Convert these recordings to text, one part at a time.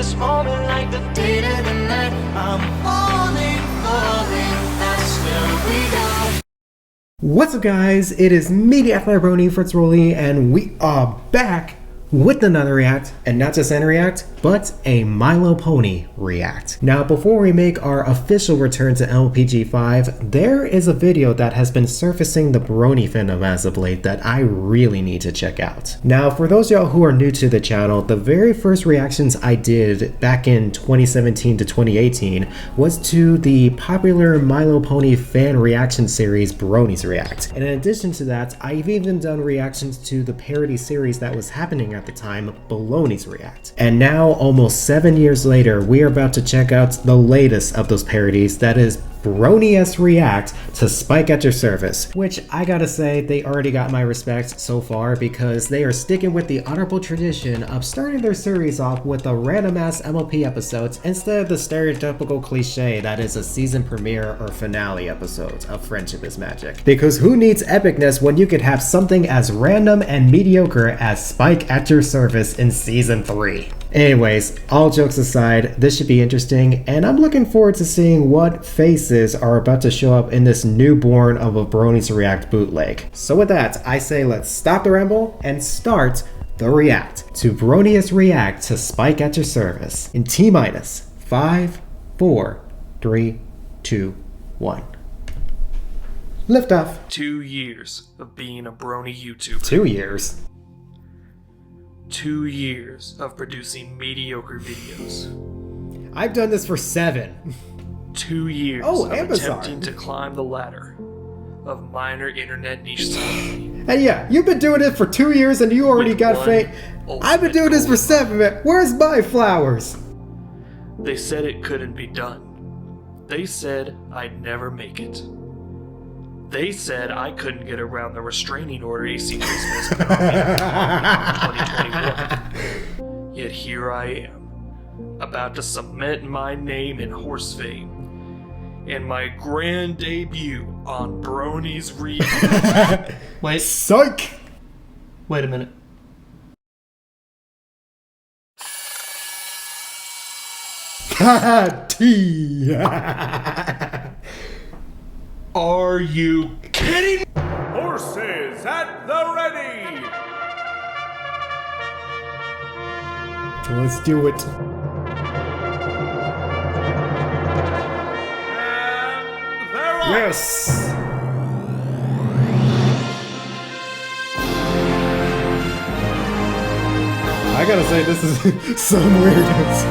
this moment like the dead of the night. I'm falling, that's where we go. What's up, guys? It is me, Nathanael, Fritz Rolle, and we are back with another react, and not just any react, but a My Little Pony react. Now, before we make our official return to LPG5, there is a video that has been surfacing the Brony fandom as of late that I really need to check out. Now, for those y'all who are new to the channel, the very first reactions I did back in 2017 to 2018 was to the popular My Little Pony fan reaction series Broniest React. And in addition to that, I've even done reactions to the parody series that was happening at the time, Broniest React. And now, almost 7 years later, we are about to check out the latest of those parodies, that is Broniest React to Spike At Your Sevice, which I gotta say, they already got my respect so far because they are sticking with the honorable tradition of starting their series off with the random ass MLP episodes instead of the stereotypical cliche that is a season premiere or finale episode of Friendship is Magic. Because who needs epicness when you could have something as random and mediocre as Spike At Your Sevice in season 3? Anyways, all jokes aside, this should be interesting, and I'm looking forward to seeing what faces are about to show up in this newborn of a Broniest React bootleg. So with that, I say let's stop the ramble and start the react to Broniest React to Spike At Your Sevice in T-minus 5, 4, 3, 2, 1. Lift off. 2 years of being a Brony YouTuber. 2 years. 2 years of producing mediocre videos. I've done this for 7. 2 years of attempting to climb the ladder of minor internet niche celebrity. And yeah, you've been doing it for 2 years and you already got fame. I've been doing this for 7, man. Where's my flowers? They said it couldn't be done. They said I'd never make it. They said I couldn't get around the restraining order AC Christmas put on me in 2021. Yet here I am, about to cement my name in horse fame, and my grand debut on Broniest React. Wait, psych! Wait a minute. T. Are you kidding? Horses at the ready! Let's do it. And they're off! Yes! I gotta say, this is some weirdness.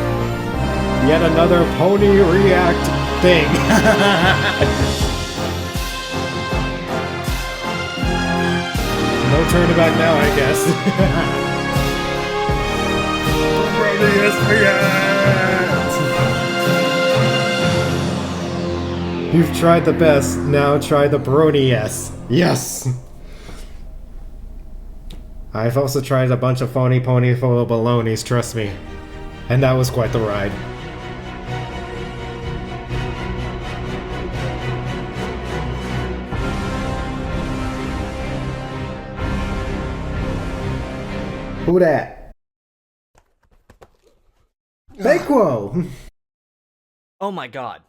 Yet another Pony React thing. No turning back now, I guess. You've tried the best, now try the Broniest. Yes! I've also tried a bunch of phony pony full of balonies, trust me. And that was quite the ride. Who that? Bakewell! Oh my god.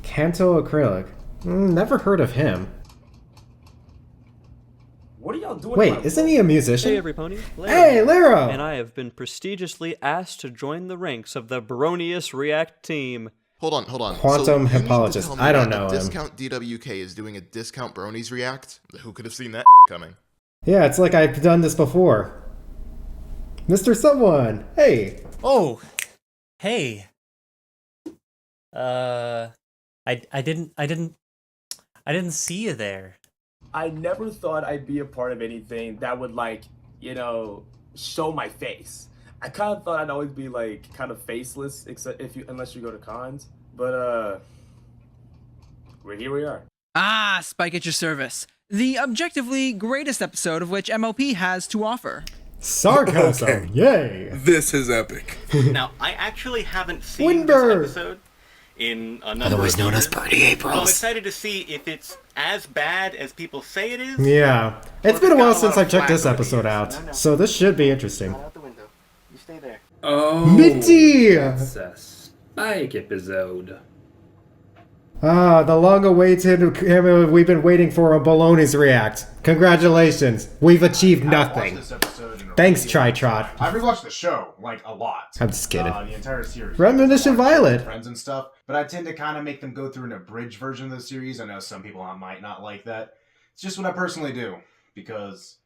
Kanto Acrylic. Never heard of him. What are y'all doing? Wait, isn't he a musician? Hey everybody, Hey, Lero! And I have been prestigiously asked to join the ranks of the Broniest React team. Hold on. Quantum so Hipologist. I don't know him. Discount DWK is doing a discount Bronies React? Who could have seen that coming? Yeah, it's like I've done this before. Mr. Someone! Hey! Oh! Hey! I didn't see you there. I never thought I'd be a part of anything that would, like, you know, show my face. I kind of thought I'd always be, like, kind of faceless, except unless you go to cons. But, here we are. Ah, Spike At Your Service. The objectively greatest episode of which MLP has to offer. Sarcasm! Okay. Yay! This is epic. Now, I actually haven't seen this episode in a number Otherwise of known years. as Party Aprils. So I'm excited to see if it's as bad as people say it is. Yeah. It's been a while since I checked this episode out, so this should be interesting. Out the window. You stay there. Oh, Mitty! it's a Spike episode. Ah, the long-awaited cameo we've been waiting for on Baloney's React. Congratulations, we've achieved nothing. Thanks, Tri-Trot. I rewatched the show, like, a lot. I'm just kidding. The entire series. Premonition Violet. Friends and stuff, but I tend to kind of make them go through an abridged version of the series. I know some people might not like that. It's just what I personally do, because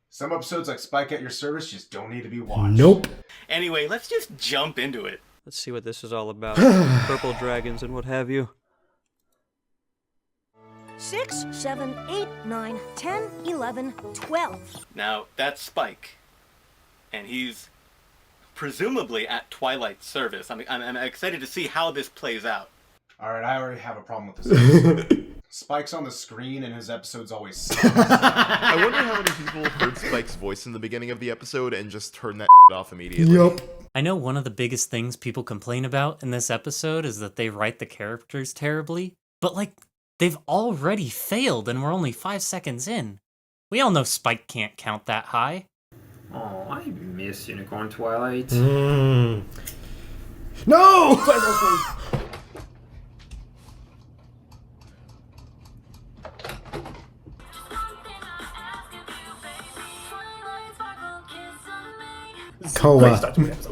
some episodes like Spike at Your Service just don't need to be watched. Nope. Anyway, let's just jump into it. Let's see what this is all about. Purple dragons and what have you. 6, 7, 8, 9, 10, 11, 12. Now, that's Spike. And he's presumably at Twilight's service. I'm excited to see how this plays out. Alright, I already have a problem with this. Spike's on the screen and his episodes always suck. I wonder how many people heard Spike's voice in the beginning of the episode and just turned that off immediately. Yep. I know one of the biggest things people complain about in this episode is that they write the characters terribly, but like, they've already failed and we're only 5 seconds in. We all know Spike can't count that high. Oh, I miss Unicorn Twilight. No! Koa.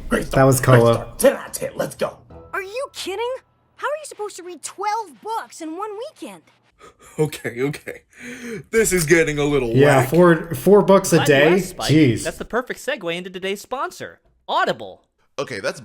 That was Koa. 10 out of 10, let's go. Are you kidding? How are you supposed to read 12 books in one weekend? Okay. This is getting a little Yeah, wacky. four books a Glad you day? asked, Spike. Jeez. That's the perfect segue into today's sponsor, Audible. Okay, that's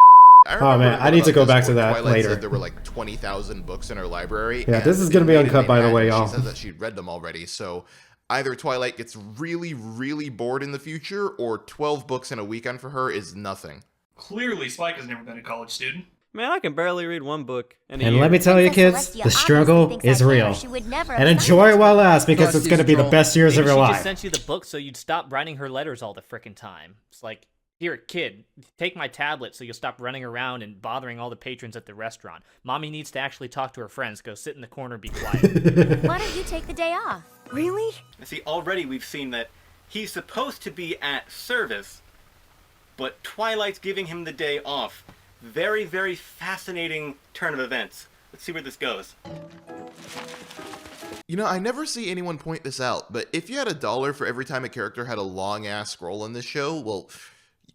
Oh man, I need to go back to that Twilight later. said there were like 20,000 books in her library. Yeah, and this is gonna be in uncut, by the way, y'all. She said that she'd read them already, so either Twilight gets really, really bored in the future, or 12 books in a weekend for her is nothing. Clearly, Spike has never been a college student. Man, I can barely read one book in a And year. let me tell you, kids, the struggle is real. And enjoy it while it lasts, because it's going to be the best years of Maybe your she just life. sent you the book so you'd stop writing her letters all the frickin' time. It's like, here, kid, take my tablet so you'll stop running around and bothering all the patrons at the restaurant. Mommy needs to actually talk to her friends. Go sit in the corner, be quiet. Why don't you take the day off? Really? See, already we've seen that he's supposed to be at service, but Twilight's giving him the day off. Very, very fascinating turn of events. Let's see where this goes. You know, I never see anyone point this out, but if you had $1 for every time a character had a long-ass scroll in this show, well,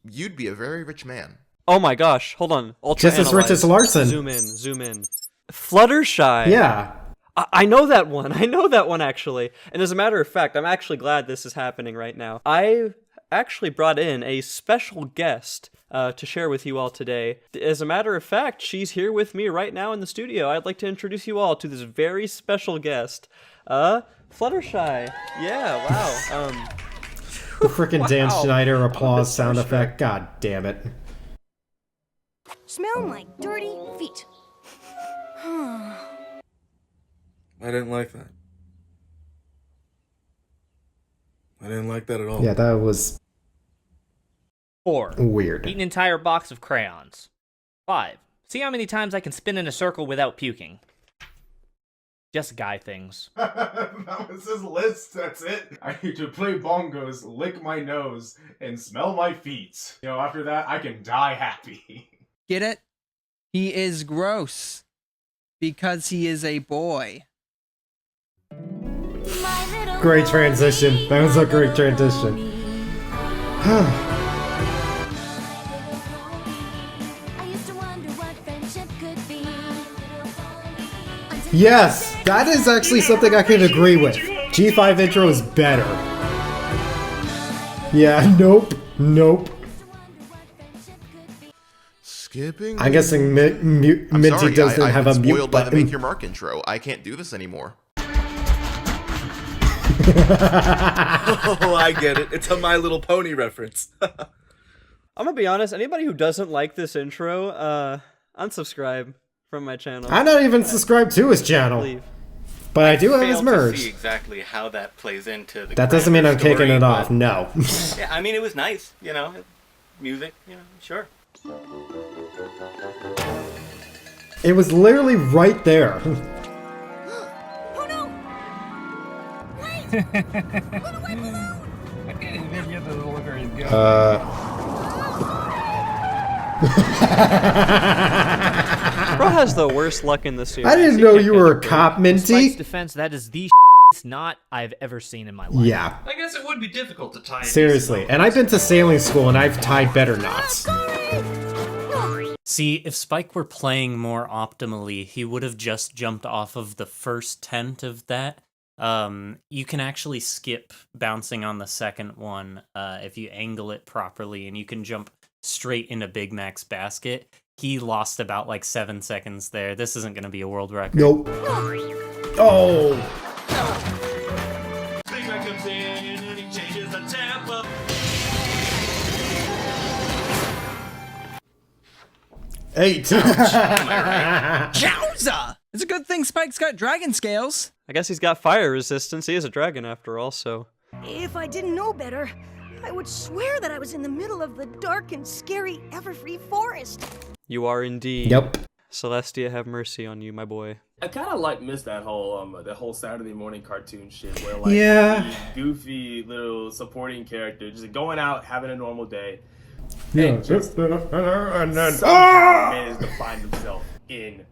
you'd be a very rich man. Oh my gosh, hold on. Ultra Just as rich as Larson. Zoom in. Fluttershy. Yeah. I know that one. I know that one, actually. And as a matter of fact, I'm actually glad this is happening right now. I actually brought in a special guest to share with you all today. As a matter of fact, she's here with me right now in the studio. I'd like to introduce you all to this very special guest, Fluttershy. Yeah, wow. The frickin' Dan Wow. Schneider applause sound effect. God damn it. Smell my dirty feet. I didn't like that. I didn't like that at all. Yeah, that was 4. weird. Eat an entire box of crayons. 5. See how many times I can spin in a circle without puking. Just guy things. That was his list, that's it. I need to play bongos, lick my nose, and smell my feet. You know, after that, I can die happy. Get it? He is gross. Because he is a boy. Great transition. That was a great transition. Yes, that is actually something I can agree with. G5 intro is better. Yeah, nope. Skipping. I'm guessing I'm Minty sorry, doesn't I've have been a mute spoiled by the button. Make Your Mark intro. I can't do this anymore. Oh, I get it. It's a My Little Pony reference. I'm gonna be honest, anybody who doesn't like this intro, unsubscribe from my channel. I'm not even subscribed to his channel. Leave. But I do have his Failed to merch. see exactly how that plays into the That doesn't mean I'm story, taking it but- off, no. Yeah, I mean, it was nice, you know, music, you know, sure. It was literally right there. Oh no! Wait! Put away balloon! Bro has the worst luck in the series. I didn't He know can't you catch were a break. cop, In Spike's Minty. defense, that is the snot I've ever seen in my life. Yeah, I guess it would be difficult to tie. a seriously. decent And I've been to sailing school and I've tied better knots. See, if Spike were playing more optimally, he would have just jumped off of the first tent of that. You can actually skip bouncing on the second one if you angle it properly, and you can jump straight into Big Mac's basket. He lost about like 7 seconds there. This isn't going to be a world record. Nope. Oh. Big Mac comes in and he changes the tempo. Eight. Chowza! It's a good thing Spike's got dragon scales. I guess he's got fire resistance. He is a dragon after all, so. If I didn't know better, I would swear that I was in the middle of the dark and scary Everfree Forest. You are indeed. Yep. Celestia, have mercy on you, my boy. I kind of like missed that whole Saturday morning cartoon shit where like Yeah. the goofy little supporting character just going out having a normal day Yeah. and just And then. somehow managed to find himself in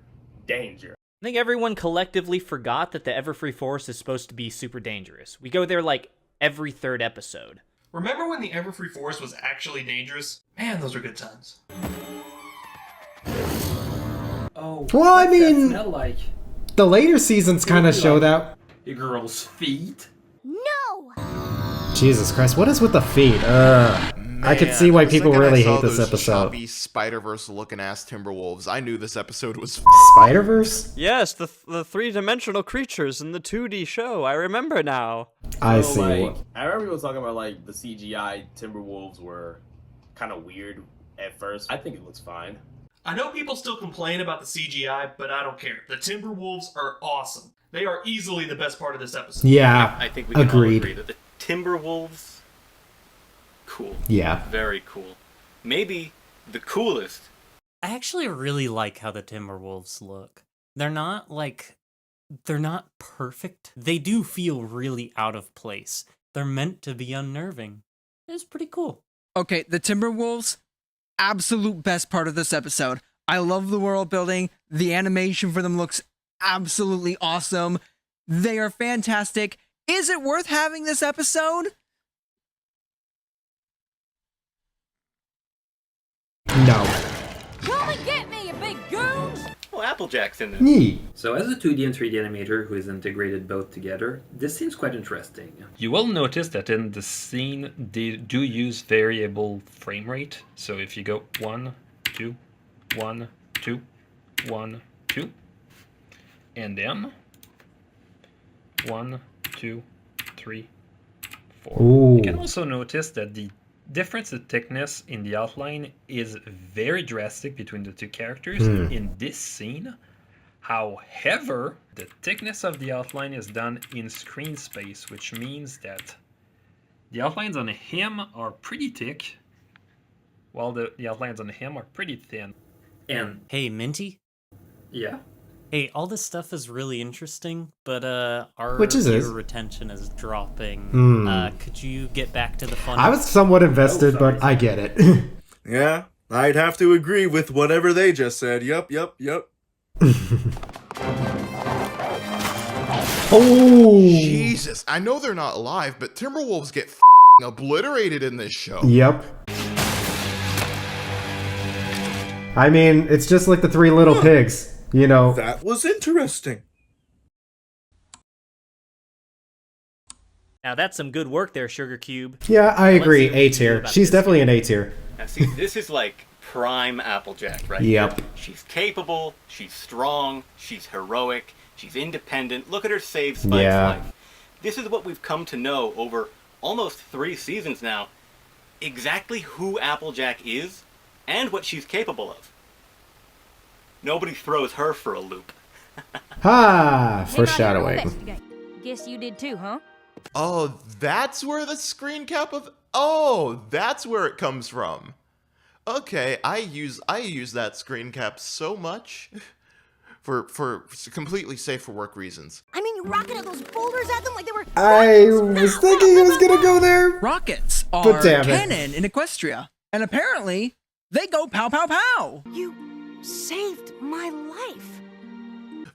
danger. I think everyone collectively forgot that the Everfree Forest is supposed to be super dangerous. We go there like every third episode. Remember when the Everfree Forest was actually dangerous? Man, those were good times. Oh, Well, I what's that mean- smell like? The later seasons kind of show that. The girl's feet. No! Jesus Christ, what is with the feet? I could see why people really hate this episode. Choppy Spider-Verse looking ass Timberwolves. I knew this episode was Spider-Verse? Yes, the three-dimensional creatures in the 2D show. I remember now. I So, see. like, I remember people talking about like the CGI Timberwolves were kind of weird at first. I think it looks fine. I know people still complain about the CGI, but I don't care. The Timberwolves are awesome. They are easily the best part of this episode. Yeah, I think we can all agreed. agree that the Timberwolves, cool. Yeah. Very cool. Maybe the coolest. I actually really like how the Timberwolves look. They're not perfect. They do feel really out of place. They're meant to be unnerving. It's pretty cool. Okay, the Timberwolves, absolute best part of this episode. I love the world building. The animation for them looks absolutely awesome. They are fantastic. Is it worth having this episode? No. Come and get me, you big goons! Oh, Applejack's in this. Neat. So as a 2D and 3D animator who has integrated both together, this seems quite interesting. You will notice that in the scene, they do use variable frame rate. So if you go 1, 2, 1, 2, 1, 2, and then 1, 2, 3, 4. Ooh. You can also notice that the difference in thickness in the outline is very drastic between the two characters in this scene. However, the thickness of the outline is done in screen space, which means that the outlines on him are pretty thick, while the outlines on him are pretty thin. And Hey, Minty? yeah, Hey, all this stuff is really interesting, but our Which is it? viewer retention is dropping. Hmm. Could you get back to the fun? I was somewhat invested, but I get it. Yeah, I'd have to agree with whatever they just said. Yup. Oh! Jesus, I know they're not alive, but Timberwolves get obliterated in this show. Yep. I mean, it's just like the Three Little Pigs, you know. That was interesting. Now that's some good work there, Sugar Cube. Yeah, I Let's agree. see what A you do tier. about She's this definitely an A tier. Now, see, this is like prime Applejack, right? Yep. here. She's capable, she's strong, she's heroic, she's independent. Look at her save Spike's Yeah. life. This is what we've come to know over almost 3 seasons now. Exactly who Applejack is and what she's capable of. Nobody throws her for a loop. Ha! Hey, Foreshadowing. Roger, roll that. Guess you did too, huh? Oh, that's where the screen cap of... Oh, that's where it comes from. Okay, I use that screen cap so much for completely safe for work reasons. I mean, you rocketed those boulders at them like they were. I was thinking it was gonna go there. Rockets But are damn it. canon in Equestria. And apparently, they go pow pow pow. You saved my life.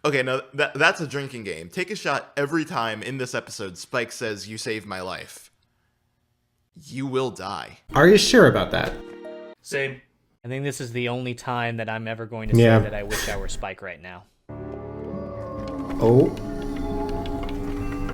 Okay, now that's a drinking game. Take a shot every time in this episode Spike says, "You saved my life." You will die. Are you sure about that? Same. I think this is the only time that I'm ever going to say Yeah. that I wish I were Spike right now. Oh.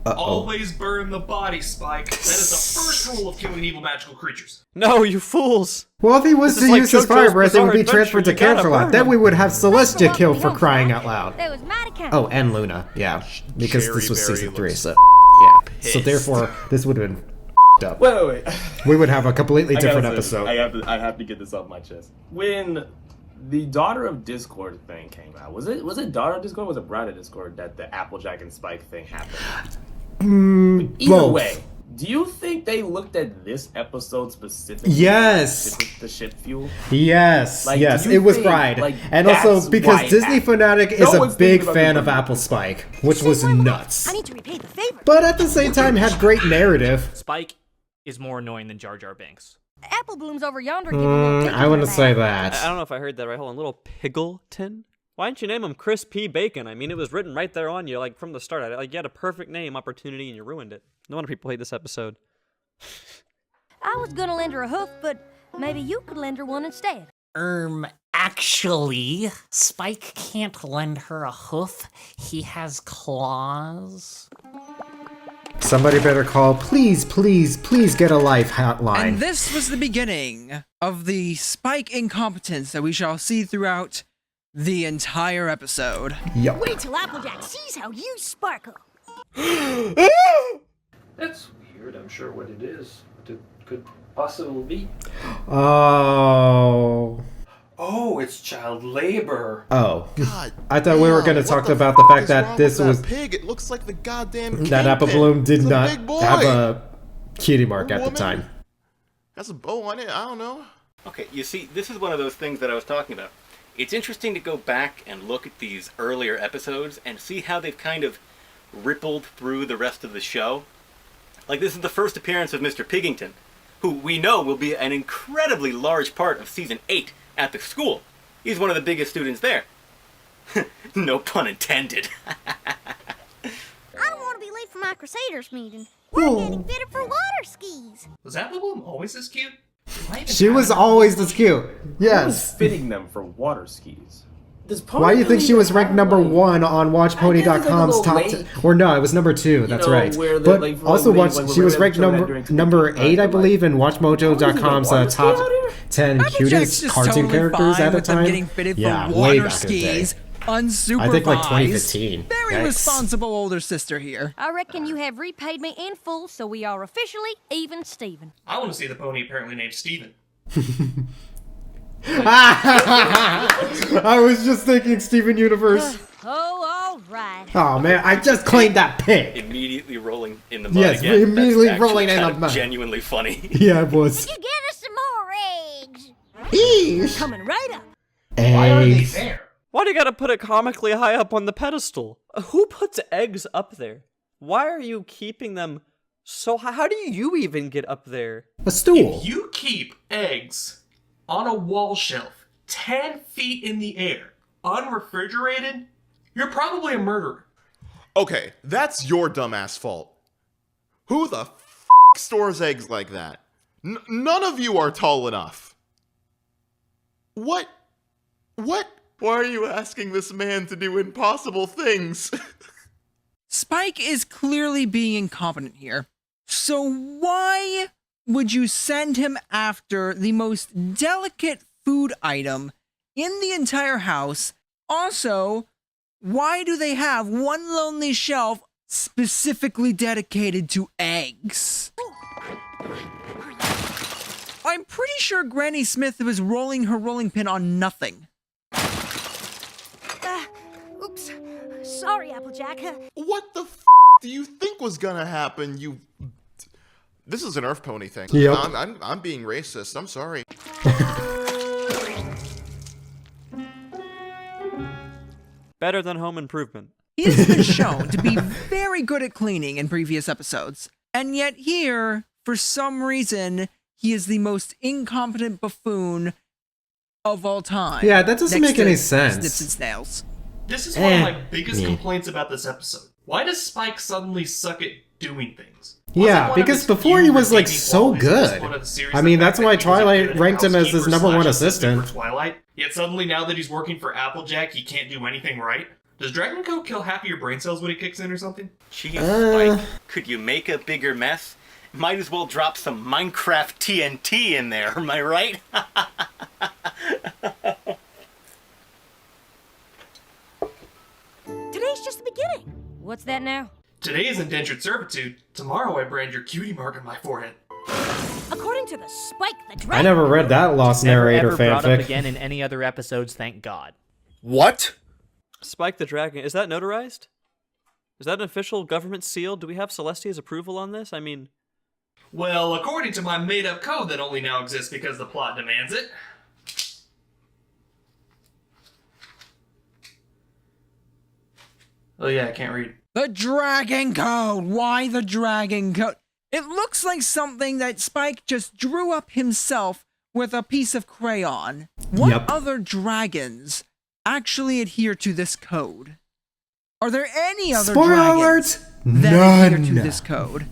Always burn the body, Spike. That is the first rule of killing evil magical creatures. No, you fools! Well, if he was This to is like use his JoJo's fire breath, it would Bizarre be Adventure, transferred to you gotta Canterlot. burn Then him. we would have Celestia That's kill what for we crying know, out loud. That was my account. Oh, and Luna. Yeah. Because Cherry this was Berry season 3, looks so. Yeah. So pissed. therefore, this would have been up. Wait. We would have a completely I gotta different say, episode. I have to get this off my chest. When the Daughter of Discord thing came out, was it Daughter of Discord or was it Bride of Discord that the Applejack and Spike thing happened? Either Both. way, do you think they looked at this episode specifically? Yes. The ship fuel? Yes, Like, yes, do you it was think, Bride. like, And that's also because why it Disney happened? Fanatic No is a one's big thinking about fan the of movie. Apple Spike, which was nuts. I need to repay the favor. But at the same time, had great narrative. Spike is more annoying than Jar Jar Binks. Apple blooms over yonder. giving little I wouldn't pictures say of that. I don't know if I heard that right. Hold on, little Piggleton? Why didn't you name him Chris P. Bacon? I mean, it was written right there on you, like, from the start. Like, you had a perfect name opportunity, and you ruined it. No wonder people hate this episode. I was gonna lend her a hoof, but maybe you could lend her one instead. Actually, Spike can't lend her a hoof. He has claws. Somebody better call, please, please, please get a life hotline. And this was the beginning of the Spike incompetence that we shall see throughout the entire episode. Yup. Wait till Applejack sees how you sparkle. That's weird. I'm sure what it is. What it could possibly be. Oh. Oh, it's child labor. Oh. God. I thought we were damn, going to what talk the about fuck the fact is that wrong this with was. that pig. It looks like the goddamn That Apple kingpin. Bloom did It's a not big boy. have a cutie mark at the Woman. time. Has a bow on it. I don't know. Okay, you see, this is one of those things that I was talking about. It's interesting to go back and look at these earlier episodes and see how they've kind of rippled through the rest of the show. Like, this is the first appearance of Mr. Piggington, who we know will be an incredibly large part of Season 8 at the school. He's one of the biggest students there. No pun intended. I don't want to be late for my Crusaders meeting. We're getting fitted for water skis. Was Apple Bloom always this cute? She was always this cute. Who was Yes. fitting them for water skis? Why do you think she was ranked number 1 on WatchPony.com's top? Or no, it was number 2. That's know, right. where the- But like, also, like, watch. when She we're was really ranked showing that number during number community 8, I time, but, believe, in WatchMojo.com's water ski top out here? 10 Applejack's cutest just cartoon totally characters fine at the with them time. getting fitted Yeah, for way water back in the day. skis, unsupervised. I think like 2015. Very Yikes. responsible older sister here. I reckon you have repaid me in full, so we are officially even Steven. I want to see the pony apparently named Steven. I was just thinking Steven Universe. Oh, all right. Oh man, I just claimed that pig. Immediately rolling in the mud Yes, again. immediately That's actually rolling in kind the of mud. Genuinely funny. Yeah, it was. You get us some more eggs. Eesh. Coming right up. Eggs. Why do you gotta put it comically high up on the pedestal? Who puts eggs up there? Why are you keeping them so high? How do you even get up there? A stool. If you keep eggs on a wall shelf 10 feet in the air, unrefrigerated, you're probably a murderer. Okay, that's your dumbass fault. Who the stores eggs like that? None of you are tall enough. What? Why are you asking this man to do impossible things? Spike is clearly being incompetent here. So why would you send him after the most delicate food item in the entire house? Also, why do they have one lonely shelf specifically dedicated to eggs? I'm pretty sure Granny Smith was rolling her rolling pin on nothing. Oops. Sorry, Applejack. What the do you think was gonna happen, you... This is an Earth Pony thing. Yep. I'm being racist. I'm sorry. Better than Home Improvement. He has been shown to be very good at cleaning in previous episodes, and yet here, for some reason, he is the most incompetent buffoon of all time. Yeah, that doesn't next make any to sense. Snips and Snails. This is one of my Eh. biggest Yeah. complaints about this episode. Why does Spike suddenly suck at doing things? Yeah, because before he was like so good. I mean, that's why Twilight ranked him as his number one assistant. For Twilight, yet suddenly now that he's working for Applejack, he can't do anything right. Does Dragon Code kill half of your brain cells when he kicks in or something? Jeez, Spike, could you make a bigger mess? Might as well drop some Minecraft TNT in there, am I right? Today's just the beginning. What's that now? Today is indentured servitude. Tomorrow I brand your cutie mark on my forehead. According to the Spike the Dragon. I never read that Lost Narrator Never brought up fanfic. again in any other episodes, thank God. What? Spike the Dragon. Is that notarized? Is that an official government seal? Do we have Celestia's approval on this? I mean... Well, according to my made-up code that only now exists because the plot demands it. Oh yeah, I can't read. The Dragon Code! Why the Dragon Code? It looks like something that Spike just drew up himself with a piece of crayon. What other dragons actually adhere to this code? Are there any other Spoiler dragons alert! that adhere to None. this code?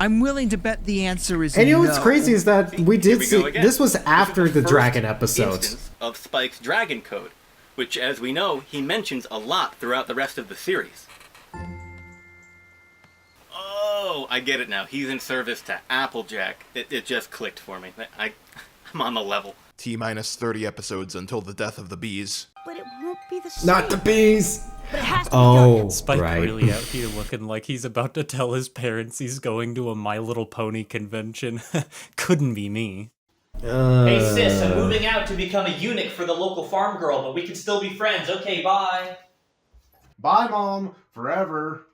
I'm willing to bet the answer is And you know no. what's crazy is that we did see again. this was after the First Dragon episode. instance of Spike's Dragon Code, which, as we know, he mentions a lot throughout the rest of the series. Oh, I get it now. He's in service to Applejack. It just clicked for me. I'm on the level. T-minus 30 episodes until the death of the bees. But it won't be the same. Not the bees. But it has to be Oh, Spike right. really out here looking like he's about to tell his parents he's going to a My Little Pony convention. Couldn't be me. Hey sis, I'm moving out to become a eunuch for the local farm girl, but we can still be friends. Okay, bye. Bye, Mom. Forever.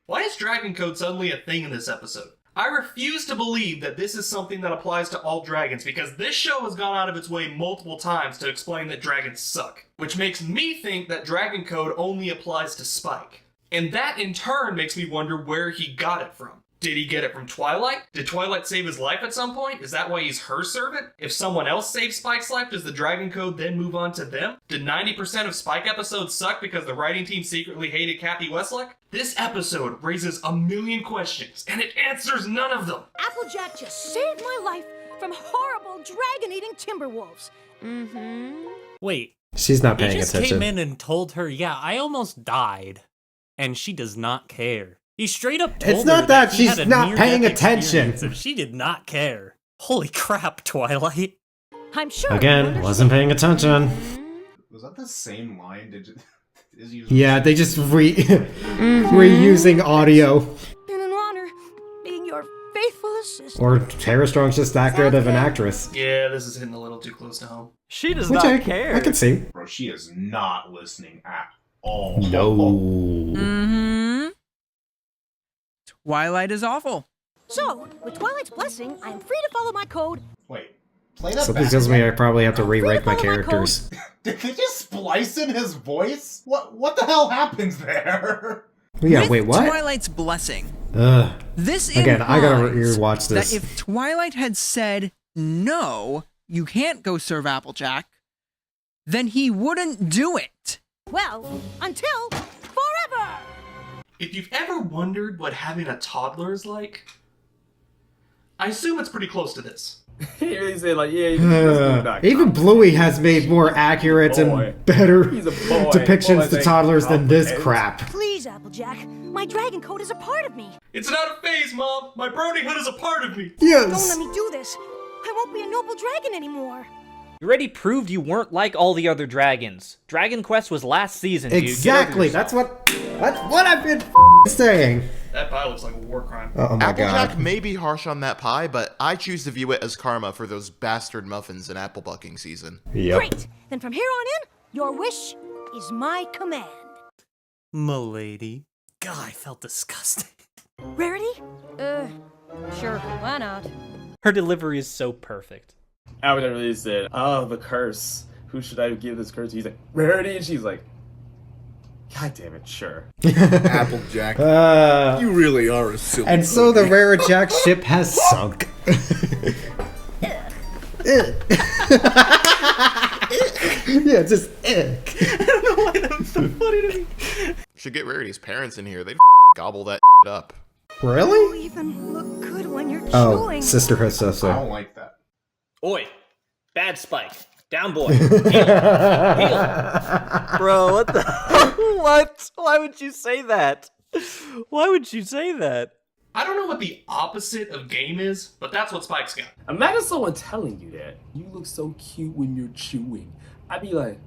Why is Dragon Code suddenly a thing in this episode? I refuse to believe that this is something that applies to all dragons because this show has gone out of its way multiple times to explain that dragons suck, which makes me think that Dragon Code only applies to Spike. And that in turn makes me wonder where he got it from. Did he get it from Twilight? Did Twilight save his life at some point? Is that why he's her servant? If someone else saves Spike's life, does the Dragon Code then move on to them? Did 90% of Spike episodes suck because the writing team secretly hated Kathy Westluck? This episode raises a million questions, and it answers none of them. Applejack just saved my life from horrible dragon-eating timberwolves. Mm-hmm. Wait. She's not He paying just attention. came in and told her, yeah, I almost died. And she does not care. He straight up told It's not her that he she's had a not near-death paying attention. experience, and she did not care. Holy crap, Twilight. I'm sure. Again, wasn't paying attention. Was that the same line? Is you Yeah, they just reusing audio. Been an honor being your faithful assistant. Or Tara Strong's just that good of an actress. Yeah, this is hitting a little too close to home. She does Which not I care. can see. Bro, she is not listening at all. No. Mm-hmm. Twilight is awful. So, with Twilight's blessing, I am free to follow my code. Wait, play that Something back. tells me I probably have to rewrite my characters. Did they just splice in his voice? What the hell happens there? Yeah, With wait, what? Twilight's blessing. Ugh. This Again, I gotta implies rewatch this. that if Twilight had said, no, you can't go serve Applejack, then he wouldn't do it. Well, until forever! If you've ever wondered what having a toddler is like, I assume it's pretty close to this. He really said, like, yeah, you can just go back. Even Bluey has made more accurate Boy. and better He's a boy. depictions Boy, to they toddlers than this comprehend. crap. Please, Applejack, my dragon code is a part of me. It's not a phase, Mom. My bronyhood is a part of me. Don't let me do this. I won't be a noble dragon anymore. You already proved you weren't like all the other dragons. Dragon Quest was last season, dude. Get over Exactly. yourself. That's what I've been saying. That pie looks like a war crime. Oh my Applejack god. may be harsh on that pie, but I choose to view it as karma for those bastard muffins in apple bucking season. Yep. Great. Then from here on in, your wish is my command. Milady. God, I felt disgusting. Rarity? Sure, why not? Her delivery is so perfect. Avatar really said, oh, the curse. Who should I give this curse to? He's like, Rarity? And she's like, God damn it, sure. Applejack. You really are a silly And so the pony. Rare Jack ship has sunk. Yeah, just I don't know why that was so funny to me. Should get Rarity's parents in here. They'd gobble that up. Really? You even look good when you're Oh, chewing. sisterhood stuff. I don't like that. Oi, bad Spike. Down boy. Bro, what the? What? Why would you say that? Why would you say that? I don't know what the opposite of game is, but that's what Spike's got. Imagine someone telling you that. You look so cute when you're chewing. I'd be like,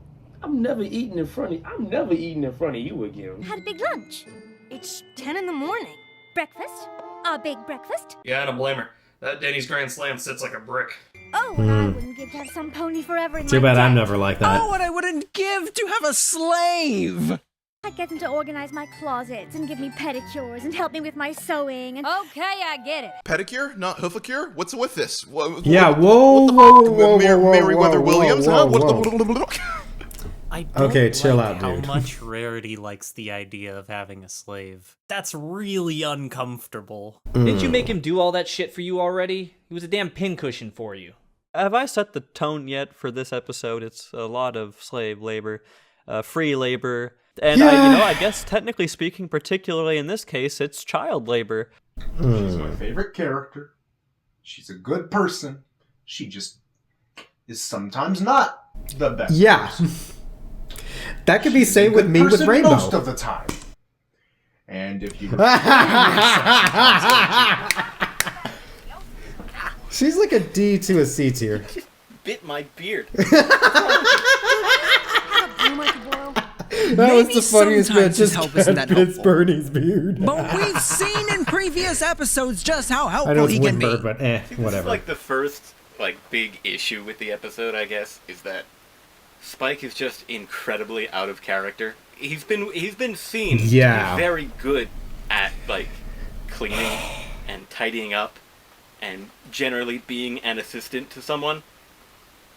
I'm never eating in front of you again. Had a big lunch. It's 10 in the morning. Breakfast? A big breakfast? Yeah, I don't blame her. That Denny's Grand Slam sits like a brick. Oh, and I wouldn't give to have some pony forever in Too my bad I'm debt. never like that. Oh, what I wouldn't give to have a slave! I'd get them to organize my closets and give me pedicures and help me with my sewing and... Okay, I get it. Pedicure, not hoofacure? What's with this? Yeah, whoa, whoa, whoa, Meriwether Williams, huh? I don't Okay, chill like out, how dude. much Rarity likes the idea of having a slave. That's really uncomfortable. Didn't you make him do all that shit for you already? He was a damn pincushion for you. Have I set the tone yet for this episode? It's a lot of slave labor, free labor, and I guess technically speaking, particularly in this case, it's child labor. She's my favorite character. She's a good person. She just is sometimes not the best. Yeah. person. That could be She's a same with good me with person Rainbow. most of the time. And if you She's like a D to a C tier. Bit my beard. That was the funniest bit. sometimes his Just help isn't that bits helpful. Bernie's beard. But we've seen in previous episodes just how I know helpful it's he can be. Windbird, but This is whatever. like the first big issue with the episode, I guess, is that Spike is just incredibly out of character. He's been seen to Yeah. be very good at cleaning and tidying up and generally being an assistant to someone.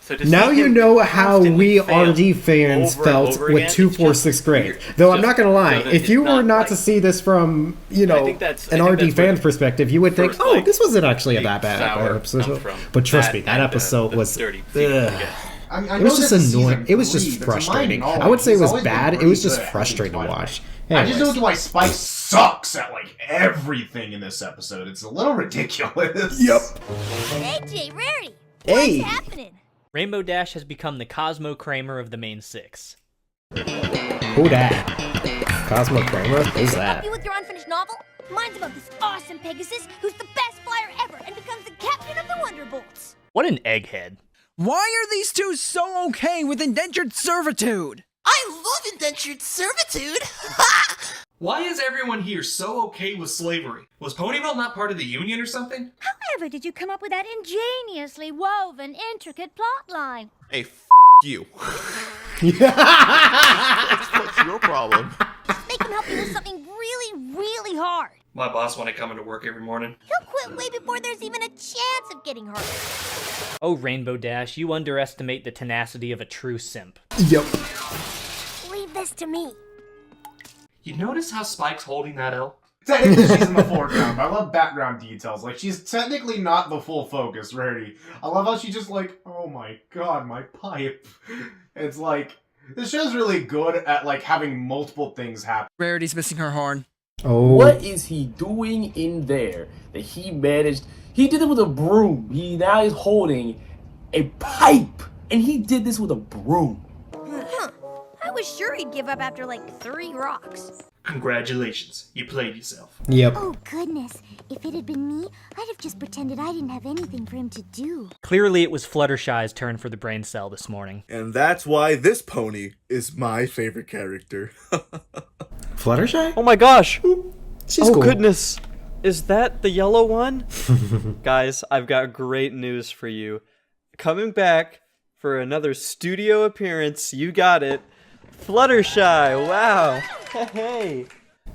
So to Now see you him know how constantly we fail RD fans over and felt over with again, 2, it's 4, just 6th grade. weird. Though I'm Just not gonna lie, doesn't- if it's you were not not to see this from, think that's- an I think RD that's where fan the perspective, you would think, first, oh, this wasn't actually a big that bad sour episode. come from. But trust me, that and, episode the was. dirty feeling, I guess. I It know was just this is annoying. season It was 3, just but to my frustrating. knowledge, I would say it he's was always been bad. It pretty was just good at frustrating to Twilight. watch. I just don't Anyways. know why Spike sucks at everything in this episode. It's a little ridiculous. Yep. AJ, Rarity! Hey. What's happening? Rainbow Dash has become the Cosmo Kramer of the main six. Who that? Cosmo Kramer? Who's Help that? you with your unfinished novel? Mine's about this awesome Pegasus who's the best flyer ever and becomes the captain of the Wonderbolts. What an egghead. Why are these two so okay with indentured servitude? I love indentured servitude! Why is everyone here so okay with slavery? Was Ponyville not part of the Union or something? However did you come up with that ingeniously woven, intricate plotline? Hey, you. What's your problem? Make him help you with something really, really hard. My boss when I come into work every morning. He'll quit way before there's even a chance of getting hurt. Oh, Rainbow Dash, you underestimate the tenacity of a true simp. Yep. Leave this to me. You notice how Spike's holding that L? Technically, she's in the foreground, but I love background details. She's technically not the full focus, Rarity. I love how she just oh my god, my pipe. It's this show's really good at, having multiple things happen. Rarity's missing her horn. Oh. What is he doing in there that he managed? He did it with a broom. Now he's holding a pipe, and he did this with a broom. Huh. I was sure he'd give up after 3 rocks. Congratulations, you played yourself. Yep. Oh, goodness. If it had been me, I'd have just pretended I didn't have anything for him to do. Clearly it was Fluttershy's turn for the brain cell this morning. And that's why this pony is my favorite character. Fluttershy? Oh my gosh! She's oh cool. Goodness! Is that the yellow one? Guys, I've got great news for you. Coming back for another studio appearance, you got it. Fluttershy, wow! Hey!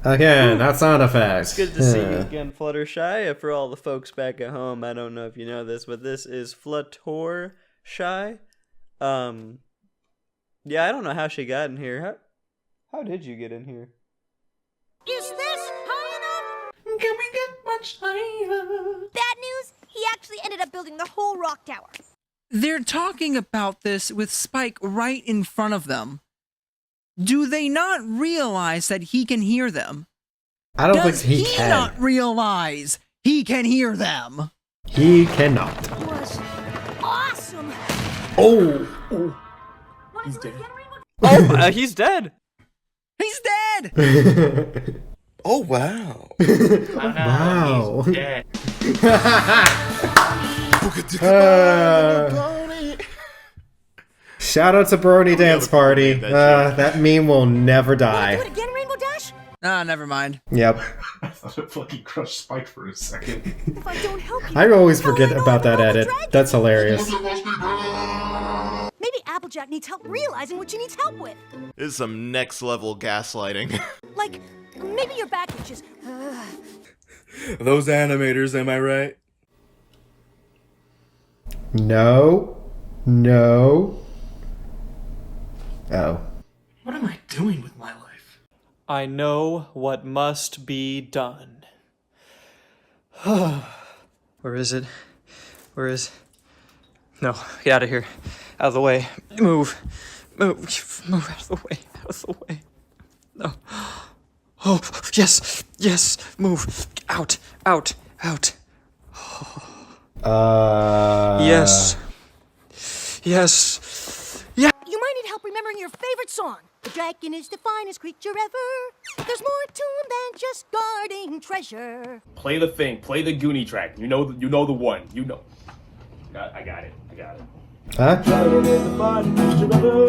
Again, that sound effect. It's good to see you again, Fluttershy. For all the folks back at home, I don't know if you know this, but this is Fluttershy. Yeah, I don't know how she got in here. How did you get in here? Is this high enough? Can we get much higher? Bad news? He actually ended up building the whole rock tower. They're talking about this with Spike right in front of them. Do they not realize that he can hear them? I don't Does think he he can. not realize he can hear them? He cannot. It was awesome. Oh. He's dead. Oh, he's dead. He's dead. Oh, wow. Wow. He's dead. Shout out to Brony Dance Party. that That meme will never Do die. it again, Rainbow Dash? Ah, never mind. Yep. I thought it fucking crushed Spike for a second. If I don't help you, I always how will forget I know about I'm that not a edit. dragon? That's hilarious. Maybe Applejack needs help realizing what she needs help with. This is some next level gaslighting. Like, maybe your back itches. Those animators, am I right? No. No. Oh. What am I doing with my life? I know what must be done. Where is it? Where is... No, get out of here. Out of the way. Move. Move. Move out of the way. Out of the way. No. Oh, yes. Yes. Move. Out. Out. Out. Yes. Yes. Yeah. You might need help remembering your favorite song. The dragon is the finest creature ever. There's more to him than just guarding treasure. Play the thing. Play the Goonie track. You know the one. You know. I got it. I got it. Huh? Dragon is the finest creature ever.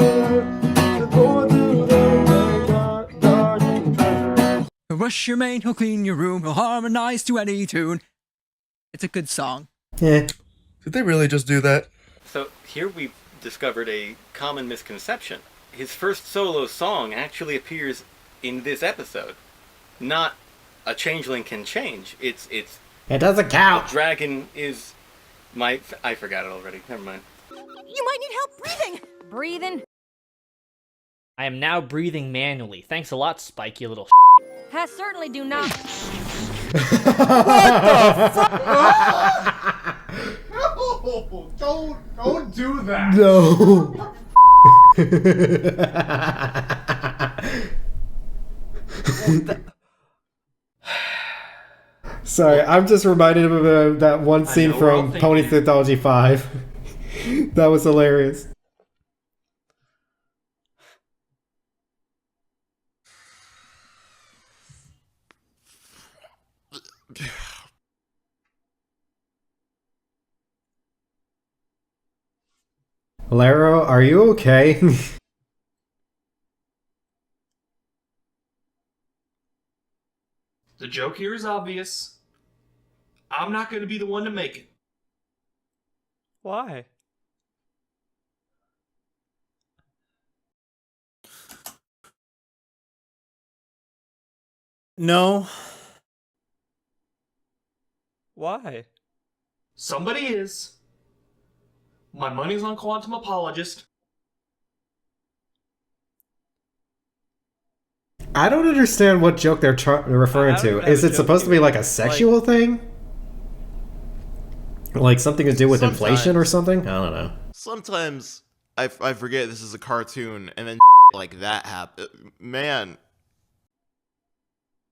There's more to him than guarding treasure. He'll brush your mane, he'll clean your room, he'll harmonize to any tune. It's a good song. Yeah. Did they really just do that? So here we've discovered a common misconception. His first solo song actually appears in this episode. Not a changeling can change. It's It doesn't count. a dragon is my... I forgot it already. Never mind. You might need help breathing. Breathing? I am now breathing manually. Thanks a lot, Spike, you little I certainly do not. No, don't do that. No. Sorry, I'm just reminded of that one scene know, we're all from thinking Pony it. Anthology 5. That was hilarious. Laro, are you okay? The joke here is obvious. I'm not going to be the one to make it. Why? No. Why? Somebody is. My money's on Quantum Apologist. I don't understand what joke they're referring I don't to. have Is a it joke supposed to be either. like a sexual thing? Like something to do with inflation or something? I don't know. Sometimes I forget this is a cartoon, and then like that happen. Man,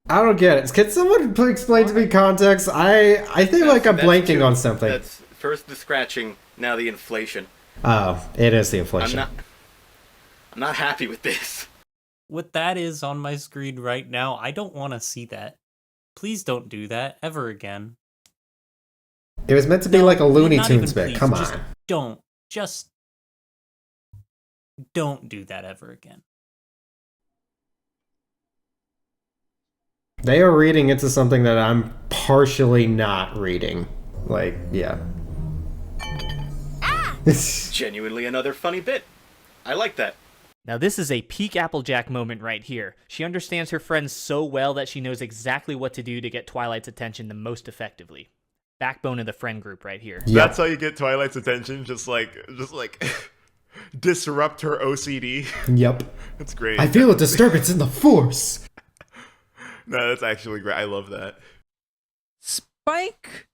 I don't get it. Can someone explain to me context? I think like I'm That's blanking two. on something. That's first the scratching, now the inflation. Oh, it is the inflation. I'm not happy with this. What that is on my screen right now, I don't want to see that. Please don't do that ever again. It was meant to be like a Looney Not Tunes even bit. please, Come just on. don't do that ever again. They are reading into something that I'm partially not reading. Like, yeah. Genuinely another funny bit. I like that. Now this is a peak Applejack moment right here. She understands her friends so well that she knows exactly what to do to get Twilight's attention the most effectively. Backbone of the friend group right here. That's how you get Twilight's attention. Just like disrupt her OCD. Yep. That's great. I feel a disturbance in the force. No, that's actually great. I love that. Spike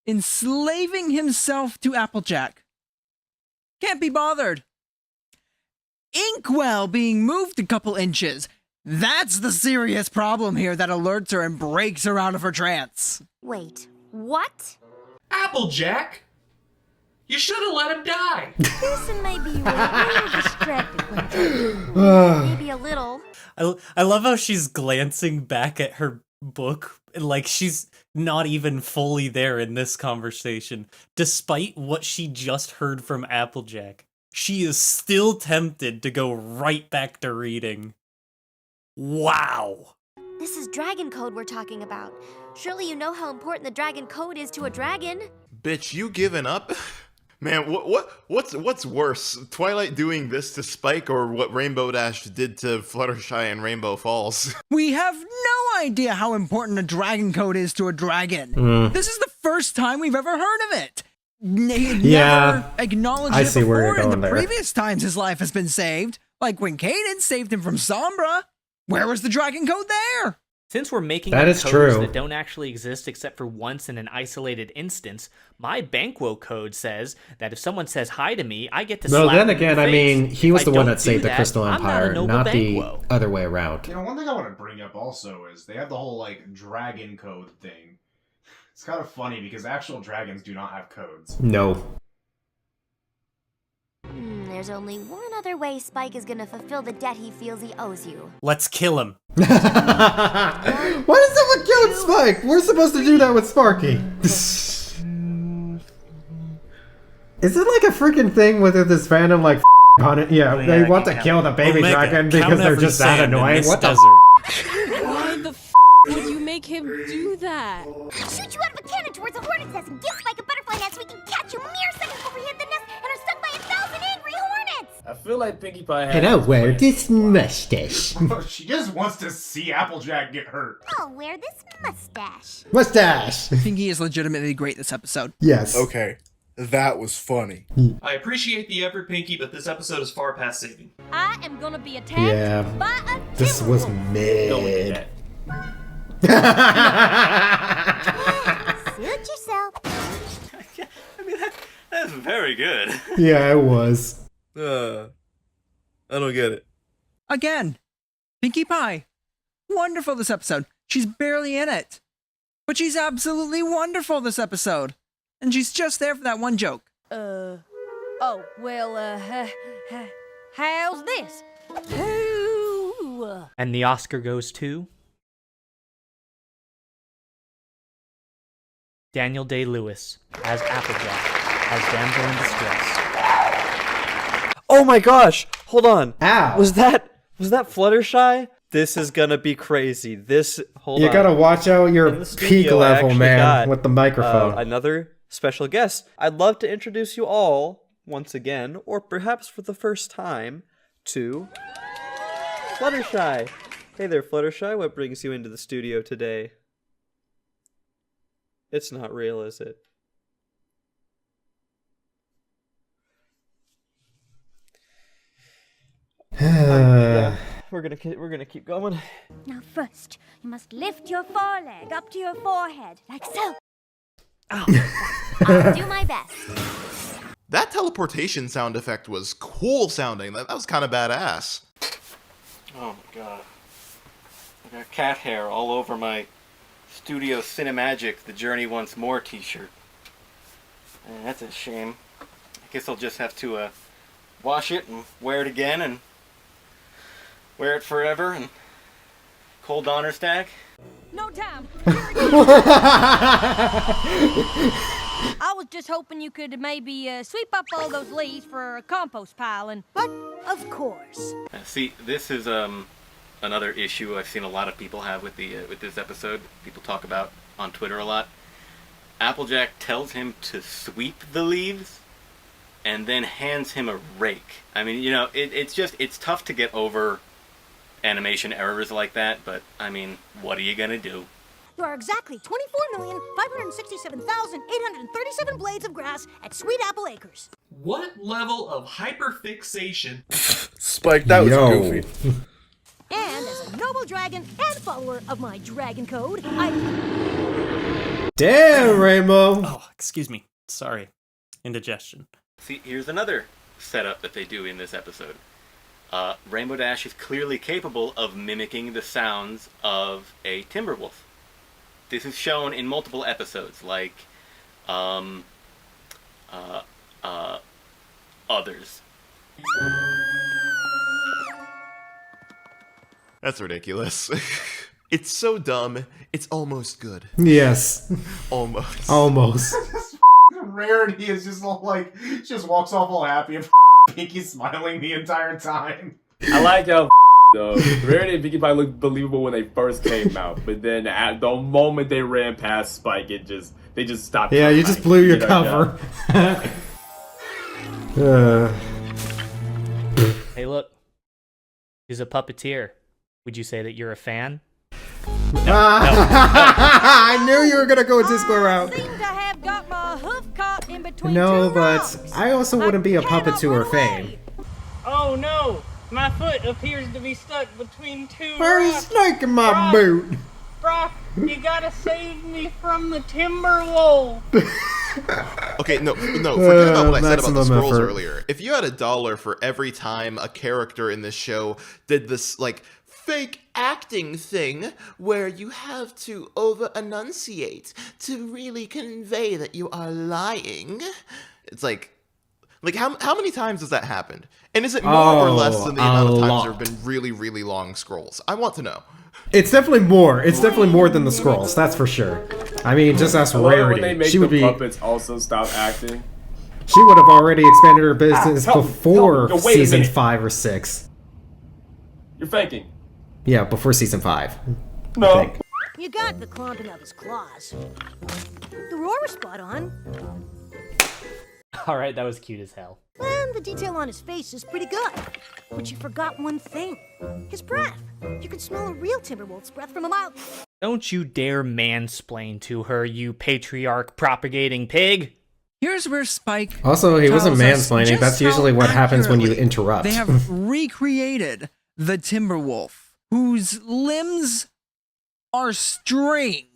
enslaving himself to Applejack. Can't be bothered. Inkwell being moved a couple inches. That's the serious problem here that alerts her and breaks her out of her trance. Wait, what? Applejack! You should have let him die! Listen, maybe you were a little distracted when maybe a little. I love how she's glancing back at her book like she's not even fully there in this conversation. Despite what she just heard from Applejack, she is still tempted to go right back to reading. Wow. This is dragon code we're talking about. Surely you know how important the dragon code is to a dragon. Bitch, you giving up? Man, what's worse? Twilight doing this to Spike or what Rainbow Dash did to Fluttershy and Rainbow Falls? We have no idea how important a dragon code is to a dragon. This is the first time we've ever heard of it. Never acknowledged it before in the previous times his life has been saved. Like when Kaden saved him from Sombra. Where was the dragon code there? Since we're making That up is codes true. that don't actually exist except for once in an isolated instance, my Banquo code says that if someone says hi to me, I get to No, slap then them in again, the I face. mean, he was If I the one don't that saved do the Crystal I'm Empire, not, a not the Banquo. other way around. You know, one thing I want to bring up also is they have the whole, like, dragon code thing. It's kind of funny because actual dragons do not have codes. No. There's only one other way Spike is gonna fulfill the debt he feels he owes you. Let's kill him. Why does someone kill Spike? We're supposed to do that with Sparky. Is it like a freaking thing with this fandom, like, on it? Yeah, they want to kill the baby Omega, dragon count because they're every just that sand in annoying? this What the desert. Why the would you make him do that? Shoot you out of a cannon towards a hornet's nest and give Spike a butterfly net so we can catch you mere seconds before we hit the nest and are stung by 1,000 angry hornets! I feel like Pinkie Pie has... And I'll wear this mustache. She just wants to see Applejack get hurt. I'll wear this mustache. Mustache! Pinkie is legitimately great this episode. Yes. Okay, that was funny. I appreciate the effort, Pinky, but this episode is far past saving. I am gonna be attacked Yeah. by a This was Don't mid. do that. Suit yourself. I mean, that's very good. Yeah, it was. I don't get it. Again, Pinkie Pie. Wonderful this episode. She's barely in it. But she's absolutely wonderful this episode. And she's just there for that one joke. oh, well, how's this? Ooh. And the Oscar goes to Daniel Day-Lewis as Applejack, as damsel in distress. Oh my gosh! Hold on. Ow. Was that Fluttershy? This is gonna be crazy. Hold You on. gotta watch out In your the peak studio, I level, actually man, got, with the microphone. another special guest. I'd love to introduce you all once again, or perhaps for the first time, to Fluttershy. Hey there, Fluttershy. What brings you into the studio today? It's not real, is it? Yeah, we're gonna keep going. Now first, you must lift your foreleg up to your forehead, like so. I'll do my best. That teleportation sound effect was cool sounding. That was kind of badass. Oh my god. I got cat hair all over my Studio Cinemagic The Journey Once More t-shirt. That's a shame. I guess I'll just have to wash it and wear it again and wear it forever and cold Donnerstag. No time. I was just hoping you could maybe sweep up all those leaves for a compost pile and... But, of course. See, this is another issue I've seen a lot of people have with this episode. People talk about on Twitter a lot. Applejack tells him to sweep the leaves and then hands him a rake. I mean, you know, it's tough to get over animation errors like that, but I mean, what are you gonna do? There are exactly 24,567,837 blades of grass at Sweet Apple Acres. What level of hyperfixation? Spike, that was goofy. And as a noble dragon and follower of my dragon code, I... Damn, Rainbow! Oh, excuse me. Sorry. Indigestion. See, here's another setup that they do in this episode. Rainbow Dash is clearly capable of mimicking the sounds of a Timberwolf. This is shown in multiple episodes, like others. That's ridiculous. It's so dumb, it's almost good. Yes. Almost. Almost. Rarity is just all like, she just walks off all happy and Pinky's smiling the entire time. I like how though Rarity and Pinkie Pie looked believable when they first came out, but then at the moment they ran past Spike, they just stopped. Yeah, you just blew your cover. Hey, look. He's a puppeteer. Would you say that you're a fan? I knew you were gonna go Disco route. Seem to have got my hoof caught in between No, two but rocks. I also wouldn't be a puppet to her fame. Oh no! My foot appears to be stuck between two There's a rocks. snake in my Brock, boot. Brock, you gotta save me from the Timberwolf. Okay, no, forget about what I said about the maximum scrolls effort. earlier. If you had $1 for every time a character in this show did this, like, fake acting thing where you have to over-enunciate to really convey that you are lying, it's like how many times has that happened? And is it more or less than the amount of times there have been really, really long scrolls? I want to know. It's definitely more. It's definitely more than the scrolls. That's for sure. I mean, just ask I love it when they Rarity. make She would the be. puppets also stop acting. She would have already expanded her business help me, before help me. Wait a season minute. 5 or 6. You're faking. Yeah, before season 5. No. I think. You got the clomping of his claws. The roar was spot on, All right, that was cute as hell. and the detail on his face is pretty good. But you forgot one thing. His breath. You can smell a real Timberwolf's breath from a mile. Don't you dare mansplain to her, you patriarch propagating pig. Here's where Spike. Also, he wasn't tells us mansplaining. just That's how usually what happens when you accurately interrupt. They have recreated the Timberwolf, whose limbs are string.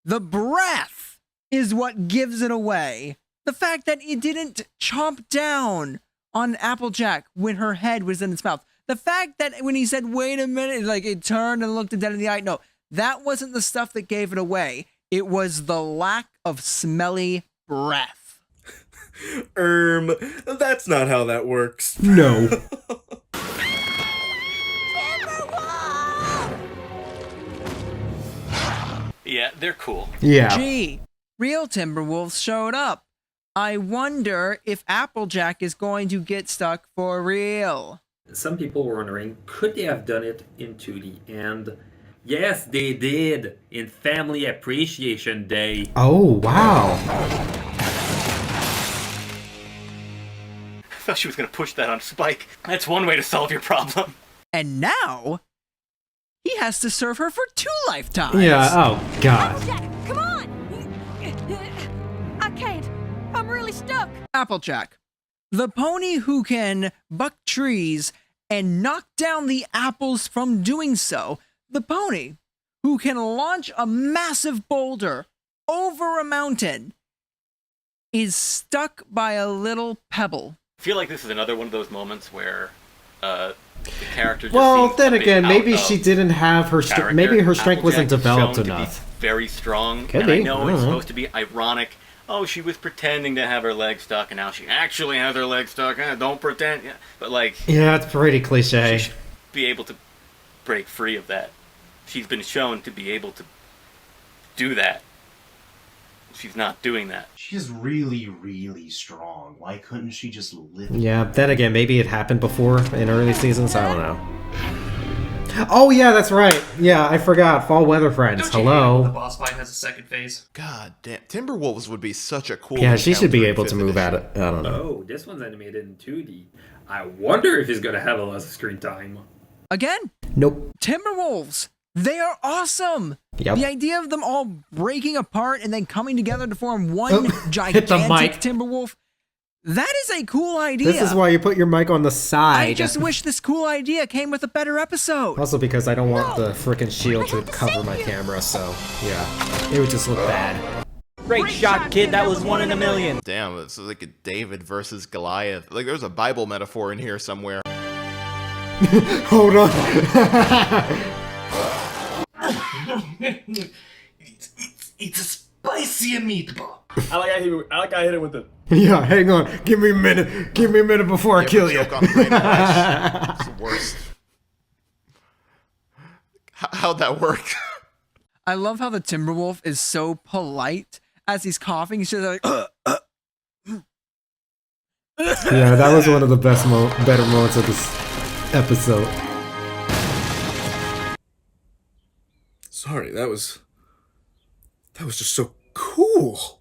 The breath is what gives it away. The fact that it didn't chomp down on Applejack when her head was in its mouth. The fact that when he said, wait a minute, like it turned and looked it dead in the eye. No, that wasn't the stuff that gave it away. It was the lack of smelly breath. That's not how that works. No. Yeah, they're cool. Yeah. Gee, real Timberwolves showed up. I wonder if Applejack is going to get stuck for real. Some people were wondering, could they have done it in 2D? And yes, they did in Family Appreciation Day. Oh, wow. I thought she was going to push that on Spike. That's one way to solve your problem. And now, he has to serve her for 2 lifetimes. Yeah, oh, God. Applejack, come on! I can't. I'm really stuck. Applejack, the pony who can buck trees and knock down the apples from doing so. The pony who can launch a massive boulder over a mountain is stuck by a little pebble. I feel like this is another one of those moments where the character just Well, seems then a bit again, out maybe of she didn't have her strength. character. Maybe her strength wasn't Applejack is developed shown to be enough. very strong, Could and I be. know I don't it's know. supposed to be ironic. Oh, she was pretending to have her leg stuck, and now she actually has her leg stuck. Don't pretend. Yeah. But like, Yeah, it's pretty cliche. she should be able to break free of that. She's been shown to be able to do that. She's not doing that. She's really, really strong. Why couldn't she just lift? Yeah, then again, maybe it happened before in early seasons. I don't know. Oh, yeah, that's right. Yeah, I forgot. Fall Weather Friends. The Hello. boss fight has a second phase. God damn, Timberwolves would be such a cool. Yeah, she should be encounter in able to 5th move edition. at it. I don't know. Oh, this one's animated in 2D. I wonder if he's gonna have a lot of screen time. Again, Nope. Timberwolves. They are awesome. Yep. The idea of them all breaking apart and then coming together to form one Oh, hit the gigantic mic. Timberwolf. That is a cool idea. This is why you put your mic on the side. I just wish this cool idea came with a better episode. Also because I don't want the frickin' shield to cover my camera, so yeah. It would just look bad. Great shot, kid. That was 1 in a million. Damn, it's like a David versus Goliath. Like there's a Bible metaphor in here somewhere. Hold on. It's a spicy meatball. I like I hit it with the. Yeah, hang on. Give me a minute. Give me a minute before I kill you. It's the worst. How'd that work? I love how the Timberwolf is so polite as he's coughing. He's just like, Yeah, that was one of the better moments of this episode. Sorry, that was just so cool.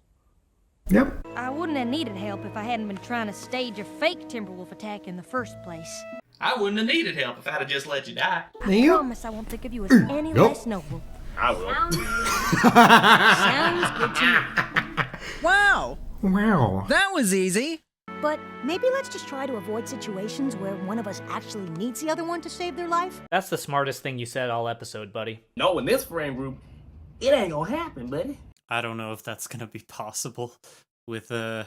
Yep. I wouldn't have needed help if I hadn't been trying to stage a fake Timberwolf attack in the first place. I wouldn't have needed help if I'd have just let you die. I promise I won't think of you as any less noble. I will. Sounds good to me. wow. Wow. That was easy. But maybe let's just try to avoid situations where one of us actually needs the other one to save their life. That's the smartest thing you said all episode, buddy. No, in this friend group, it ain't gonna happen, buddy. I don't know if that's gonna be possible with the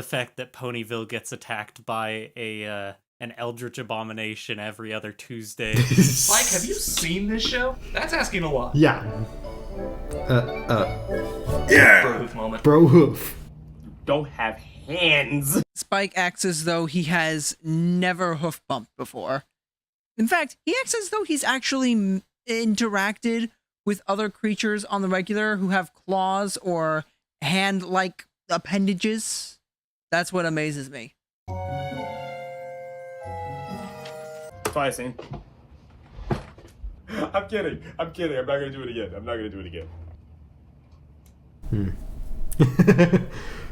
fact that Ponyville gets attacked by an eldritch abomination every other Tuesday. Mike, have you seen this show? That's asking a lot. Yeah. Yeah. Bro hoof moment. Bro hoof. Don't have hands. Spike acts as though he has never hoof bumped before. In fact, he acts as though he's actually interacted with other creatures on the regular who have claws or hand-like appendages. That's what amazes me. Try scene. I'm kidding. I'm kidding. I'm not gonna do it again. I'm not gonna do it again.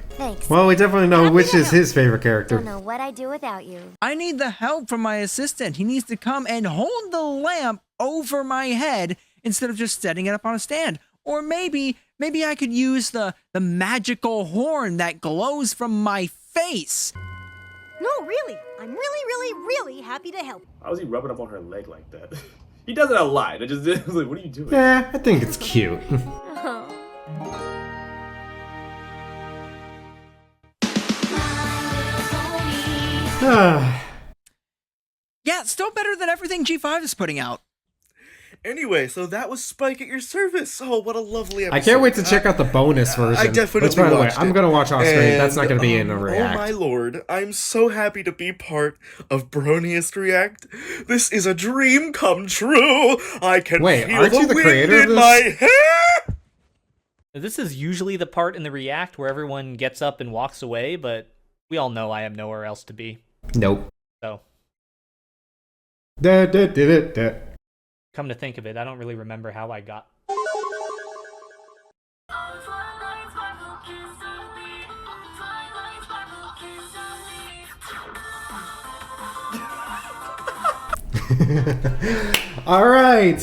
Thanks. Well, we definitely know which is his favorite character. Don't know what I'd do without you. I need the help from my assistant. He needs to come and hold the lamp over my head instead of just setting it up on a stand. Or maybe I could use the magical horn that glows from my face. No, really. I'm really happy to help. How was he rubbing up on her leg like that? He does it a lot. I was like, what are you doing? Yeah, I think it's cute. Yeah, still better than everything G5 is putting out. Anyway, so that was Spike at Your Service. Oh, what a lovely episode. I can't wait to check out the bonus version. I definitely which, by the way, watched it. I'm going to watch off screen. And, That's not going to be in a react. Oh my lord, I'm so happy to be part of Broniest React. This is a dream come true. I can feel aren't you the wind creator of in this? my hair. This is usually the part in the react where everyone gets up and walks away, but we all know I have nowhere else to be. Nope. So, come to think of it, I don't really remember how I got. All right.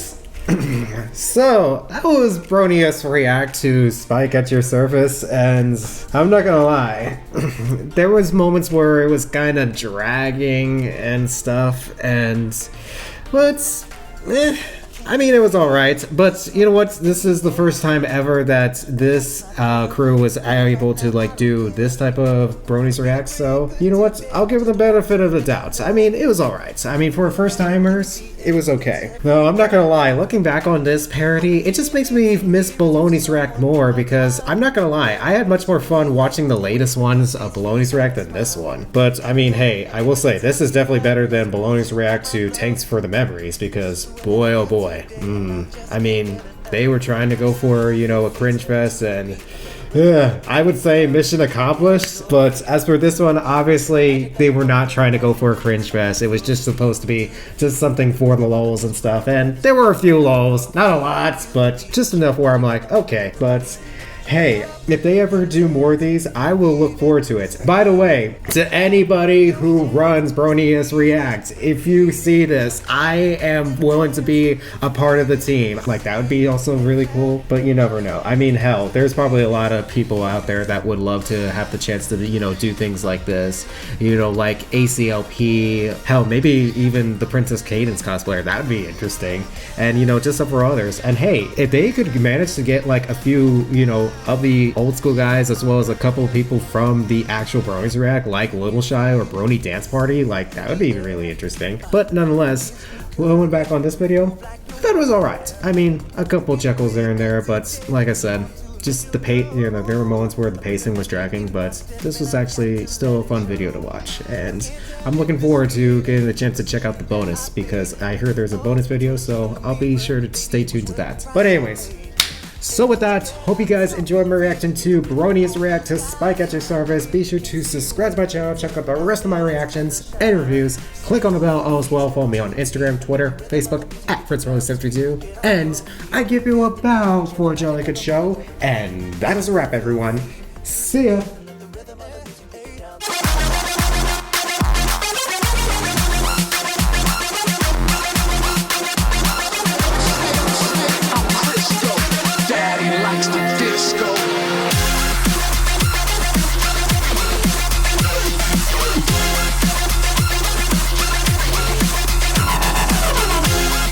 So that was Broniest React to Spike at Your Service, and I'm not gonna lie, there was moments where it was kind of dragging and stuff, but I mean, it was alright, but you know what? This is the first time ever that this crew was able to like do this type of Bronies React, so you know what? I'll give it the benefit of the doubt. I mean, it was alright. I mean, for first timers, it was okay. No, I'm not gonna lie, looking back on this parody, it just makes me miss Baloney's React more, because I'm not gonna lie, I had much more fun watching the latest ones of Baloney's React than this one. But I mean, hey, I will say, this is definitely better than Baloney's React to Tanks for the Memories, because boy oh boy. I mean, they were trying to go for, you know, a cringe fest, and I would say mission accomplished, but as for this one, obviously they were not trying to go for a cringe fest. It was just supposed to be just something for the lulz and stuff, and there were a few lulz, not a lot, but just enough where I'm like, okay, but hey, if they ever do more of these, I will look forward to it. By the way, to anybody who runs Broniest React, if you see this, I am willing to be a part of the team. Like, that would be also really cool, but you never know. I mean, hell, there's probably a lot of people out there that would love to have the chance to, you know, do things like this. You know, like ACLP, hell, maybe even the Princess Cadence cosplayer. That would be interesting. And, you know, just for others. And hey, if they could manage to get like a few, you know, of the old school guys, as well as a couple of people from the actual Broniest React, like Little Shy or Brony Dance Party. Like, that would be really interesting. But nonetheless, when I went back on this video, I thought it was alright. I mean, a couple chuckles there and there, but like I said, just the there were moments where the pacing was dragging, but this was actually still a fun video to watch, and I'm looking forward to getting the chance to check out the bonus, because I heard there's a bonus video, so I'll be sure to stay tuned to that. But anyways, so with that, hope you guys enjoyed my reaction to Broniest React to Spike at Your Service. Be sure to subscribe to my channel, check out the rest of my reactions and reviews. Click on the bell as well. Follow me on Instagram, Twitter, Facebook at Fritz Rolle 732. And I give you a bow for a jolly good show. And that is a wrap, everyone. See ya.